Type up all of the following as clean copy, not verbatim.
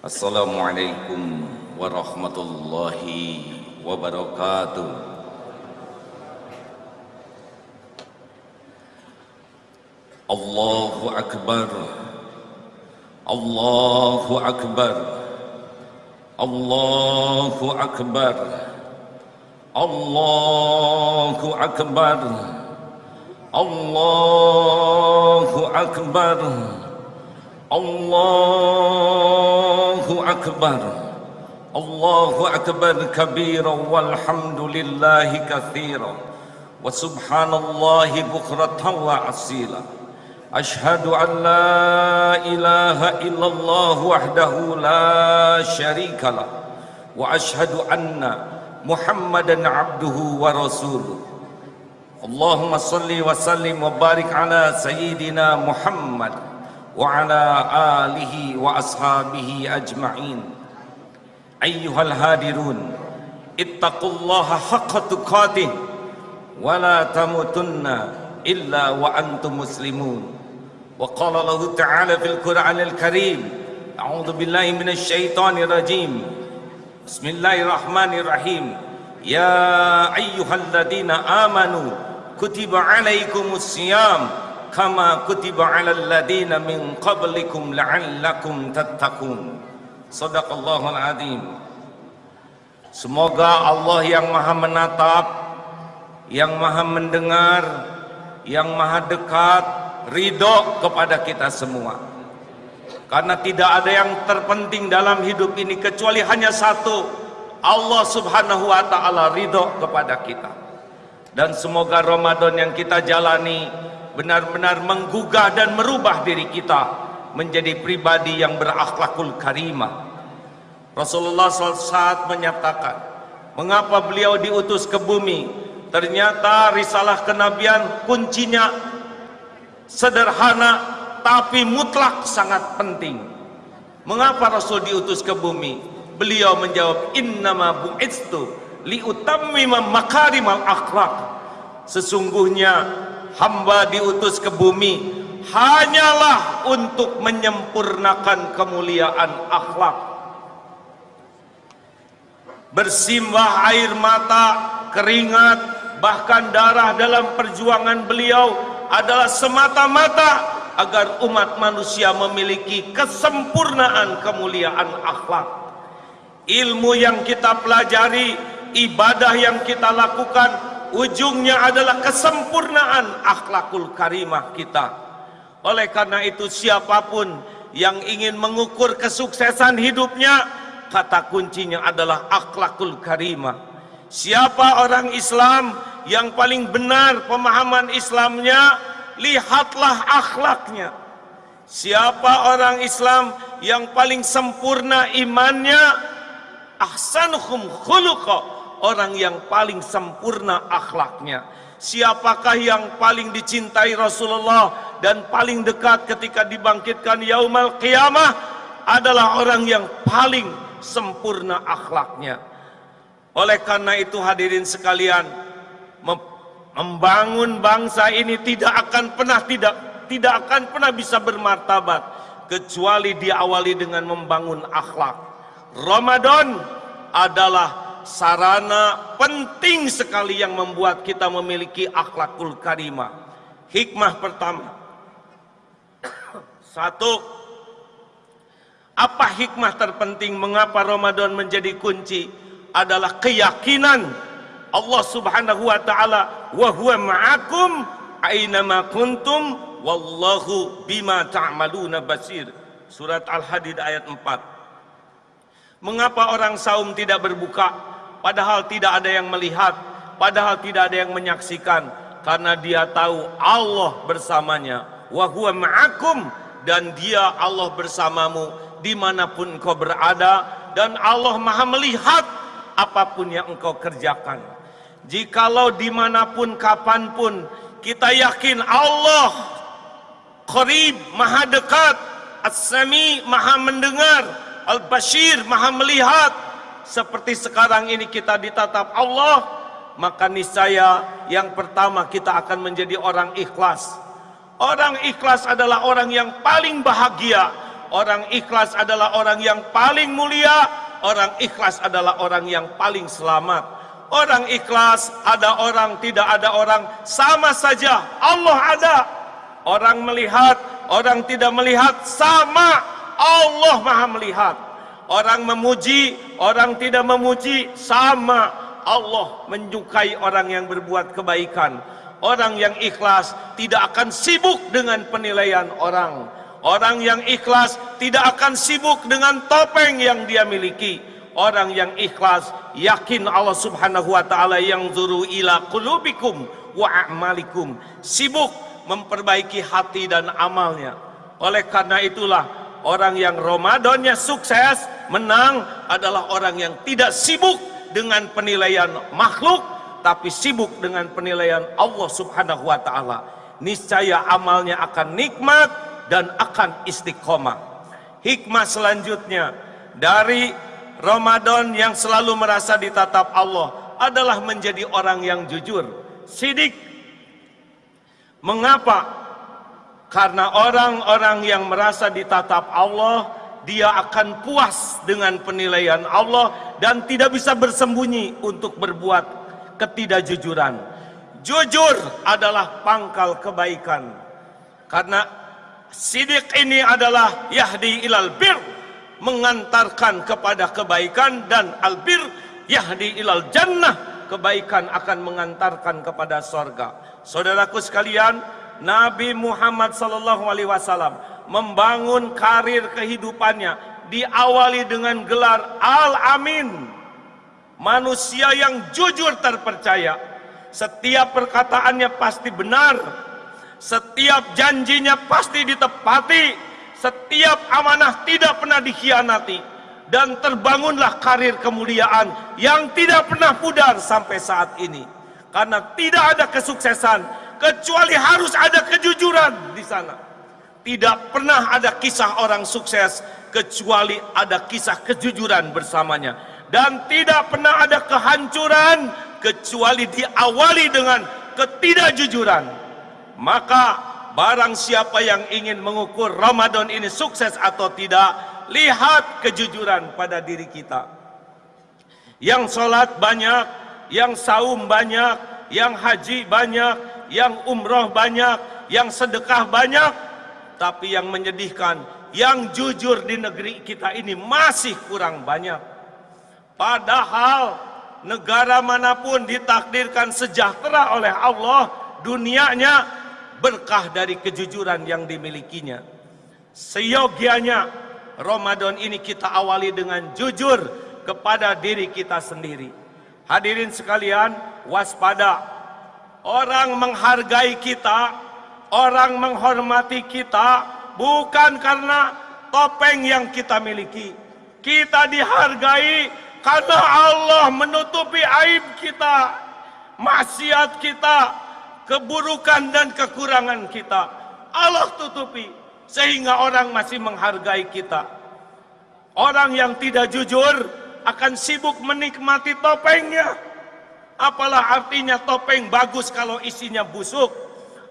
Assalamualaikum warahmatullahi wabarakatuh. Allahu Akbar, Allahu Akbar, Allahu Akbar, Allahu Akbar, Allahu Akbar, Allahu Akbar, Allahu Akbar kabira walhamdulillahi katsira wa subhanallahi bukratan wa asila. Ashhadu an la ilaha illallah wahdahu la syarika lah wa ashhadu anna Muhammadan abduhu wa rasuluh. Allahumma salli wa sallim wa barik ala sayyidina Muhammad wa ala alihi wa ashabihi ajma'in. Ayyuhal hadirun, ittaqullaha haqqa tuqatih wa la tamutunna illa wa antum muslimun. Wa qala Allah ta'ala fil Qur'anil Karim, a'udzu billahi minasy syaithanir rajim. Bismillahirrahmanirrahim. Ya ayyuhalladzina amanu kutiba alaikumus syiyam kama kutiba alal ladzina min qablikum la'allakum tattaqun. Shadaqallahul azim. Semoga Allah yang Maha menatap, yang Maha mendengar, yang Maha dekat ridho kepada kita semua. Karena tidak ada yang terpenting dalam hidup ini kecuali hanya satu, Allah Subhanahu wa taala ridho kepada kita. Dan semoga Ramadan yang kita jalani benar-benar menggugah dan merubah diri kita menjadi pribadi yang berakhlakul karimah. Rasulullah SAW menyatakan, mengapa beliau diutus ke bumi? Ternyata risalah kenabian kuncinya sederhana tapi mutlak sangat penting. Mengapa Rasul diutus ke bumi? Beliau menjawab, innama bu'itstu liutammima makarimal akhlak. Sesungguhnya hamba diutus ke bumi hanyalah untuk menyempurnakan kemuliaan akhlak. Bersimbah air mata, keringat, bahkan darah dalam perjuangan beliau adalah semata-mata agar umat manusia memiliki kesempurnaan kemuliaan akhlak. Ilmu yang kita pelajari, ibadah yang kita lakukan, ujungnya adalah kesempurnaan akhlakul karimah kita. Oleh karena itu siapapun yang ingin mengukur kesuksesan hidupnya, kata kuncinya adalah akhlakul karimah. Siapa orang Islam yang paling benar pemahaman Islamnya, lihatlah akhlaknya. Siapa orang Islam yang paling sempurna imannya, ahsanuhum khuluqa, orang yang paling sempurna akhlaknya. Siapakah yang paling dicintai Rasulullah dan paling dekat ketika dibangkitkan yaumal qiyamah, adalah orang yang paling sempurna akhlaknya. Oleh karena itu hadirin sekalian, membangun bangsa ini tidak akan pernah bisa bermartabat kecuali diawali dengan membangun akhlak. Ramadan adalah sarana penting sekali yang membuat kita memiliki akhlakul karimah. Hikmah pertama, satu, apa hikmah terpenting mengapa Ramadan menjadi kunci? Adalah keyakinan Allah Subhanahu wa taala, wa huwa ma'akum ainama kuntum wallahu bima ta'maluna basir. Surat Al-Hadid ayat 4. Mengapa orang saum tidak berbuka padahal tidak ada yang melihat, padahal tidak ada yang menyaksikan? Karena dia tahu Allah bersamanya. Wa huwa ma'akum, dan dia Allah bersamamu dimanapun engkau berada, dan Allah Maha melihat apapun yang engkau kerjakan. Jikalau dimanapun kapanpun kita yakin Allah qarib, maha dekat, as-sami, maha mendengar, al-bashir, maha melihat, seperti sekarang ini kita ditatap Allah, maka niscaya yang pertama kita akan menjadi orang ikhlas. Orang ikhlas adalah orang yang paling bahagia, Orang ikhlas adalah orang yang paling mulia. Orang ikhlas adalah orang yang paling selamat. Orang ikhlas, ada orang, tidak ada orang, sama saja. Allah ada. Orang melihat, orang tidak melihat, sama. Allah maha melihat. Orang memuji, orang tidak memuji, sama. Allah menyukai orang yang berbuat kebaikan. Orang yang ikhlas tidak akan sibuk dengan penilaian orang. Orang yang ikhlas tidak akan sibuk dengan topeng yang dia miliki. Orang yang ikhlas yakin Allah Subhanahu wa taala yang zuru ila qulubikum wa a'malikum, sibuk memperbaiki hati dan amalnya. Oleh karena itulah orang yang Ramadannya sukses, menang adalah orang yang tidak sibuk dengan penilaian makhluk, tapi sibuk dengan penilaian Allah Subhanahu wa taala. Niscaya amalnya akan nikmat dan akan istiqomah. Hikmah selanjutnya dari Ramadan yang selalu merasa ditatap Allah adalah menjadi orang yang jujur, sidik. Mengapa? Karena orang-orang yang merasa ditatap Allah, dia akan puas dengan penilaian Allah dan tidak bisa bersembunyi untuk berbuat ketidakjujuran. Jujur adalah pangkal kebaikan. Karena sidik ini adalah yahdi ilal bir, mengantarkan kepada kebaikan, dan albir yahdi ilal jannah, kebaikan akan mengantarkan kepada sorga. Saudaraku sekalian, Nabi Muhammad SAW membangun karir kehidupannya diawali dengan gelar Al-Amin, manusia yang jujur terpercaya. Setiap perkataannya pasti benar, setiap janjinya pasti ditepati, setiap amanah tidak pernah dikhianati, dan terbangunlah karir kemuliaan yang tidak pernah pudar sampai saat ini. Karena tidak ada kesuksesan kecuali harus ada kejujuran di sana. Tidak pernah ada kisah orang sukses kecuali ada kisah kejujuran bersamanya. Dan tidak pernah ada kehancuran kecuali diawali dengan ketidakjujuran. Maka barang siapa yang ingin mengukur Ramadan ini sukses atau tidak, lihat kejujuran pada diri kita. Yang sholat banyak, yang saum banyak, yang haji banyak, yang umroh banyak, yang sedekah banyak, tapi yang menyedihkan, yang jujur di negeri kita ini masih kurang banyak. Padahal negara manapun ditakdirkan sejahtera oleh Allah, dunianya berkah dari kejujuran yang dimilikinya. Seyogianya Ramadan ini kita awali dengan jujur kepada diri kita sendiri. Hadirin sekalian, waspada. Orang menghargai kita, orang menghormati kita bukan karena topeng yang kita miliki. Kita dihargai karena Allah menutupi aib kita, maksiat kita, keburukan dan kekurangan kita. Allah tutupi sehingga orang masih menghargai kita. Orang yang tidak jujur akan sibuk menikmati topengnya. Apalah artinya topeng bagus kalau isinya busuk?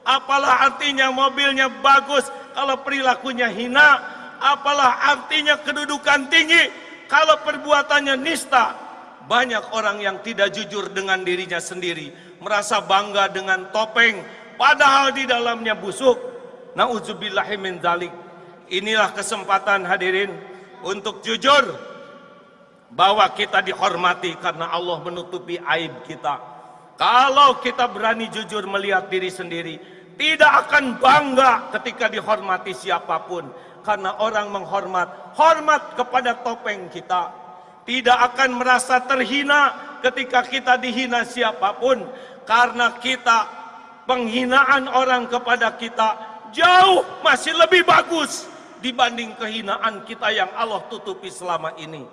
Apalah artinya mobilnya bagus kalau perilakunya hina? Apalah artinya kedudukan tinggi kalau perbuatannya nista? Banyak orang yang tidak jujur dengan dirinya sendiri, merasa bangga dengan topeng, padahal di dalamnya busuk. Nauzubillahi min dzalik. Inilah kesempatan hadirin untuk jujur bahwa kita dihormati karena Allah menutupi aib kita. Kalau kita berani jujur melihat diri sendiri, tidak akan bangga ketika dihormati siapapun. Karena orang hormat kepada topeng kita. Tidak akan merasa terhina ketika kita dihina siapapun. Karena kita, penghinaan orang kepada kita jauh masih lebih bagus dibanding kehinaan kita yang Allah tutupi selama ini.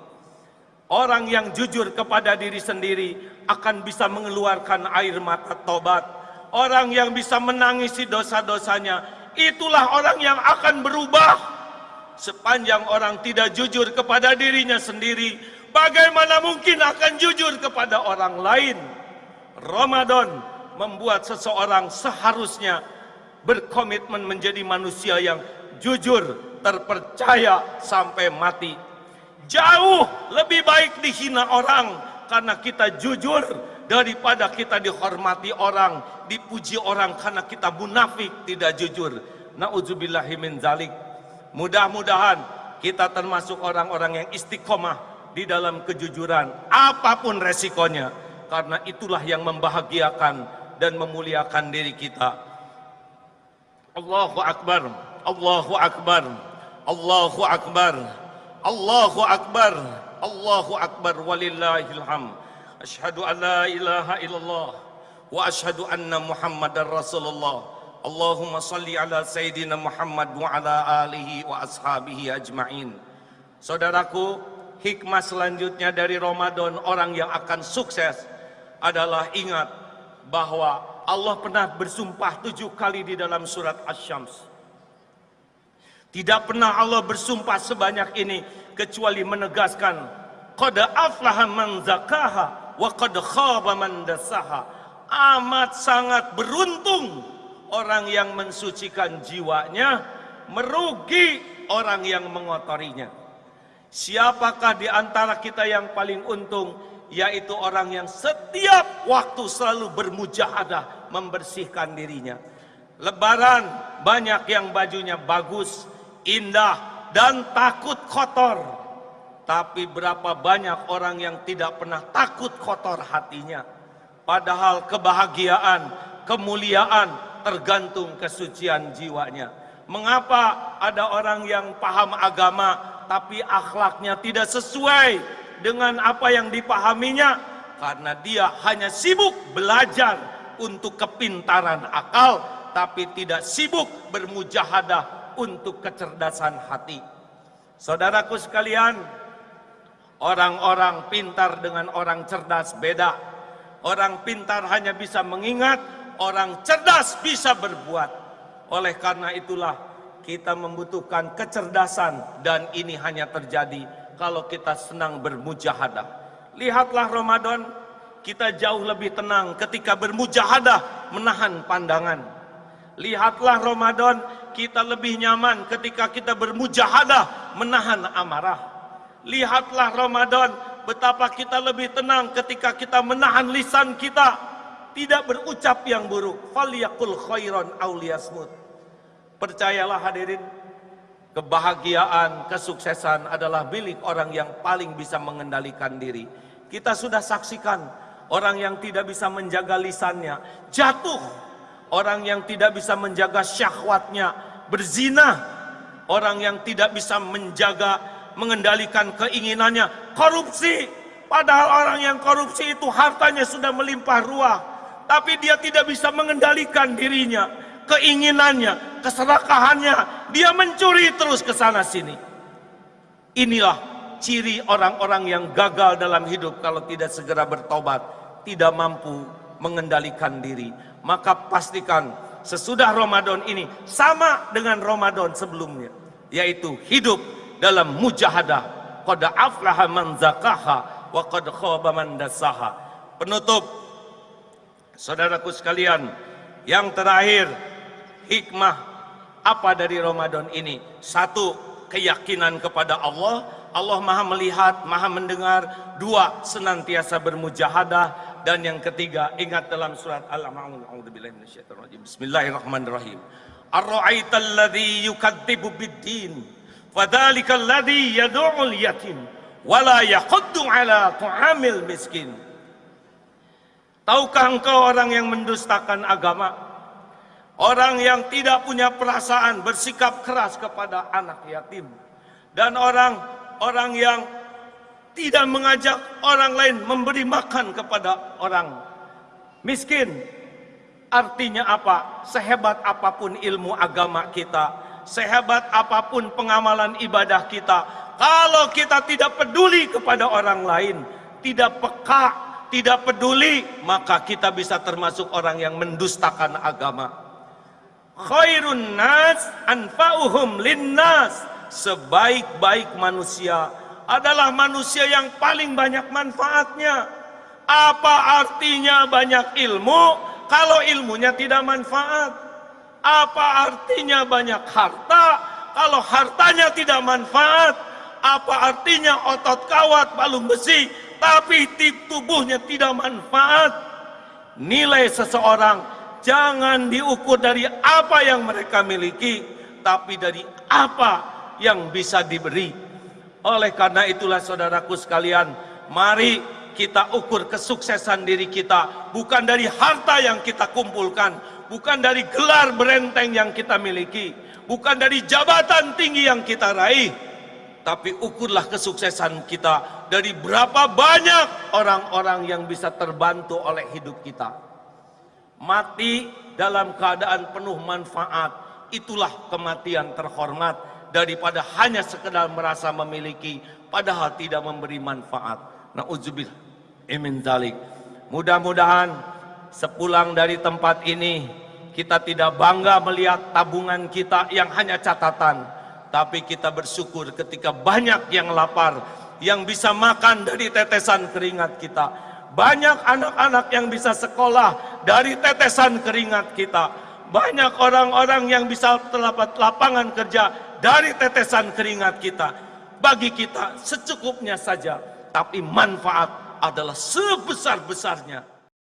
Orang yang jujur kepada diri sendiri akan bisa mengeluarkan air mata tobat. Orang yang bisa menangisi dosa-dosanya, itulah orang yang akan berubah. Sepanjang orang tidak jujur kepada dirinya sendiri, bagaimana mungkin akan jujur kepada orang lain? Ramadan membuat seseorang seharusnya berkomitmen menjadi manusia yang jujur terpercaya sampai mati. Jauh lebih baik dihina orang karena kita jujur daripada kita dihormati orang, dipuji orang karena kita munafik, tidak jujur. Na'udzubillahi min zalik. Mudah-mudahan kita termasuk orang-orang yang istiqomah di dalam kejujuran apapun resikonya, karena itulah yang membahagiakan dan memuliakan diri kita. Allahu Akbar, Allahu Akbar, Allahu Akbar, Allahu Akbar, Allahu Akbar, walillahil hamd. Asyhadu an la ilaha illallah wa asyhadu anna Muhammadar Rasulullah. Allahumma salli ala Sayyidina Muhammad wa ala alihi wa ashabihi ajma'in. Saudaraku, hikmah selanjutnya dari Ramadan orang yang akan sukses adalah ingat bahwa Allah pernah bersumpah 7 kali di dalam surat Asy-Syams. Tidak pernah Allah bersumpah sebanyak ini kecuali menegaskan qad aflaha man zakaha wa qad khaba man dassaha. Amat sangat beruntung orang yang mensucikan jiwanya, merugi orang yang mengotorinya. Siapakah di antara kita yang paling untung? Yaitu orang yang setiap waktu selalu bermujahadah membersihkan dirinya. Lebaran banyak yang bajunya bagus, indah, dan takut kotor. Tapi berapa banyak orang yang tidak pernah takut kotor hatinya. Padahal kebahagiaan, kemuliaan tergantung kesucian jiwanya. Mengapa ada orang yang paham agama tapi akhlaknya tidak sesuai dengan apa yang dipahaminya? Karena dia hanya sibuk belajar untuk kepintaran akal, tapi tidak sibuk bermujahadah untuk kecerdasan hati. Saudaraku sekalian, orang-orang pintar dengan orang cerdas beda. Orang pintar hanya bisa mengingat, orang cerdas bisa berbuat. Oleh karena itulah kita membutuhkan kecerdasan, dan ini hanya terjadi kalau kita senang bermujahadah. Lihatlah Ramadan, kita jauh lebih tenang ketika bermujahadah menahan pandangan. Lihatlah Ramadan, kita lebih nyaman ketika kita bermujahadah menahan amarah. Lihatlah Ramadan, betapa kita lebih tenang ketika kita menahan lisan kita, tidak berucap yang buruk. Falyaqul khairan aw liyasmut. Percayalah hadirin, kebahagiaan, kesuksesan adalah milik orang yang paling bisa mengendalikan diri. Kita sudah saksikan orang yang tidak bisa menjaga lisannya jatuh. Orang yang tidak bisa menjaga syahwatnya berzina. Orang yang tidak bisa mengendalikan keinginannya korupsi. Padahal orang yang korupsi itu hartanya sudah melimpah ruah, tapi dia tidak bisa mengendalikan dirinya, keinginannya, keserakahannya. Dia mencuri terus ke sana sini. Inilah ciri orang-orang yang gagal dalam hidup kalau tidak segera bertobat, tidak mampu mengendalikan diri. Maka pastikan sesudah Ramadan ini sama dengan Ramadan sebelumnya, yaitu hidup dalam mujahadah. Qad aflaha man zakaha wa qad khaba man dassaha. Penutup, saudaraku sekalian, yang terakhir, hikmah apa dari Ramadan ini? Satu, keyakinan kepada Allah. Allah Maha melihat, Maha mendengar. Dua, senantiasa bermujahadah. Dan yang ketiga, ingat dalam surat Al-Ma'un, a'udzubillahi minasyaitonir rajim. Bismillahirrahmanirrahim. Ar-ra'aital ladzi yukadzibu bid-din, fadzalikal ladzi yad'ul yatim wa la yahuddu 'ala ta'amil miskin. Tahukah engkau orang yang mendustakan agama? Orang yang tidak punya perasaan, bersikap keras kepada anak yatim. Dan orang yang tidak mengajak orang lain memberi makan kepada orang miskin. Artinya apa? Sehebat apapun ilmu agama kita, sehebat apapun pengamalan ibadah kita, kalau kita tidak peduli kepada orang lain, tidak peka, tidak peduli, maka kita bisa termasuk orang yang mendustakan agama. Khairun nas anfa'uhum linnas. Sebaik-baik manusia adalah manusia yang paling banyak manfaatnya. Apa artinya banyak ilmu kalau ilmunya tidak manfaat? Apa artinya banyak harta kalau hartanya tidak manfaat, apa artinya otot kawat balung besi tapi tubuhnya tidak manfaat? Nilai seseorang jangan diukur dari apa yang mereka miliki, tapi dari apa yang bisa diberi. Oleh karena itulah saudaraku sekalian, mari kita ukur kesuksesan diri kita bukan dari harta yang kita kumpulkan, bukan dari gelar berenteng yang kita miliki, bukan dari jabatan tinggi yang kita raih, tapi ukurlah kesuksesan kita dari berapa banyak orang-orang yang bisa terbantu oleh hidup kita. Mati dalam keadaan penuh manfaat, itulah kematian terhormat daripada hanya sekedar merasa memiliki padahal tidak memberi manfaat. Na'udzubillah min dzalik. Mudah-mudahan sepulang dari tempat ini kita tidak bangga melihat tabungan kita yang hanya catatan, tapi kita bersyukur ketika banyak yang lapar, yang bisa makan dari tetesan keringat kita. Banyak anak-anak yang bisa sekolah dari tetesan keringat kita. Banyak orang-orang yang bisa terdapat lapangan kerja dari tetesan keringat kita. Bagi kita secukupnya saja, tapi manfaat adalah sebesar-besarnya.